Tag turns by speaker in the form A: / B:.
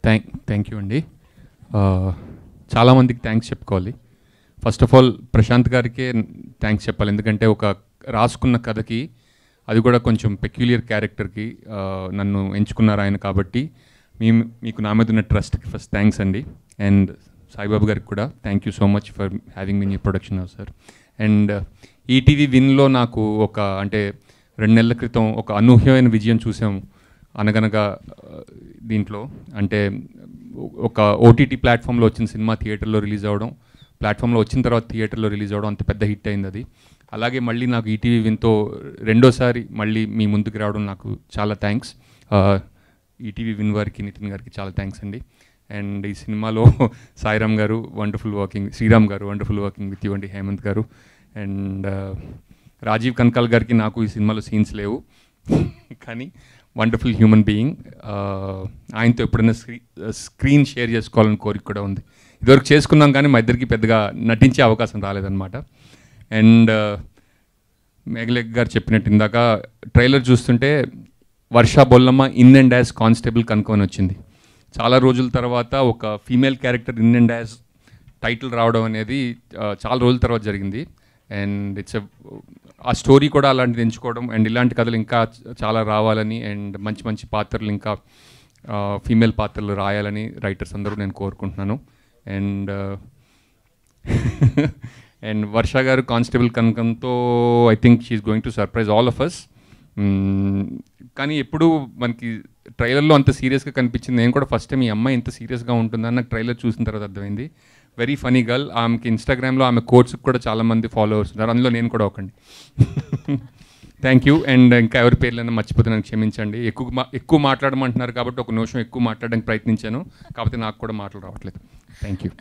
A: Thank you అండి. చాలామందికి thanks చెప్పుకోవాలి. ఫస్ట్ ఆఫ్ ఆల్ ప్రశాంత్ గారికే థ్యాంక్స్ చెప్పాలి, ఎందుకంటే ఒక రాసుకున్న కథకి, అది కూడా కొంచెం పెక్యులియర్ క్యారెక్టర్కి నన్ను ఎంచుకున్నారు ఆయన. కాబట్టి మీకు నా మీద ఉన్న ట్రస్ట్కి ఫస్ట్ థ్యాంక్స్ అండి. అండ్ సాయిబాబు గారికి కూడా thank you so much for having me new production house sir. And ETV విన్లో నాకు అంటే 2 నెలల క్రితం ఒక అనూహ్యమైన విజయం చూసాము. అనగనగా దీంట్లో అంటే ఒక ఓటీటీ ప్లాట్ఫామ్లో వచ్చిన సినిమా థియేటర్లో రిలీజ్ అవ్వడం, ప్లాట్ఫామ్లో వచ్చిన తర్వాత థియేటర్లో రిలీజ్ అవ్వడం, అంత పెద్ద హిట్ అయింది అది. అలాగే మళ్ళీ నాకు ఈటీవీ విన్తో రెండోసారి మళ్ళీ మీ ముందుకు రావడం నాకు చాలా థ్యాంక్స్. ఈటీవీ విన్ వారికి, నితిన్ గారికి చాలా థ్యాంక్స్ అండి. అండ్ ఈ సినిమాలో సాయిరామ్ గారు వండర్ఫుల్ వర్కింగ్, శ్రీరామ్ గారు వండర్ఫుల్ వర్కింగ్ విత్ యూ అండి, హేమంత్ గారు. అండ్ రాజీవ్ కనకాల్ గారికి నాకు ఈ సినిమాలో సీన్స్ లేవు, కానీ వండర్ఫుల్ హ్యూమన్ బీయింగ్. ఆయనతో ఎప్పుడైనా స్క్రీన్ షేర్ చేసుకోవాలని కోరిక కూడా ఉంది. ఇదివరకు చేసుకున్నాం కానీ మా ఇద్దరికి పెద్దగా నటించే అవకాశం రాలేదన్నమాట. అండ్ మేఘలేఖ గారు చెప్పినట్టు ఇందాక ట్రైలర్ చూస్తుంటే వర్షా Bollamma in and as constable కనుక్కొని వచ్చింది. చాలా రోజుల తర్వాత ఒక female character in and as title రావడం అనేది చాలా రోజుల తర్వాత జరిగింది. అండ్ ఆ స్టోరీ కూడా అలాంటిది ఎంచుకోవడం, అండ్ ఇలాంటి కథలు ఇంకా చాలా రావాలని, అండ్ మంచి మంచి పాత్రలు, ఇంకా ఫీమేల్ పాత్రలు రాయాలని రైటర్స్ అందరూ నేను కోరుకుంటున్నాను. అండ్ అండ్ వర్ష గారు కానిస్టేబుల్ కనకంతో I think she is going to surprise all of us. కానీ ఎప్పుడు మనకి ట్రైలర్లో అంత సీరియస్గా కనిపించింది. నేను కూడా ఫస్ట్ టైం ఈ అమ్మాయి ఇంత సీరియస్గా ఉంటుందని నాకు ట్రైలర్ చూసిన తర్వాత అర్థమైంది. Very funny girl. ఆమెకి ఇన్స్టాగ్రామ్లో ఆమె కోట్స్కి కూడా చాలామంది ఫాలోవర్స్ ఉన్నారు, అందులో నేను కూడా ఒకండి. Thank you. అండ్ ఇంకా ఎవరి పేర్లైనా మర్చిపోతే నాకు క్షమించండి. ఎక్కువ మాట్లాడమంటున్నారు కాబట్టి ఒక నిమిషం ఎక్కువ మాట్లాడడానికి ప్రయత్నించాను, కాకపోతే నాకు కూడా మాటలు రావట్లేదు. Thank you.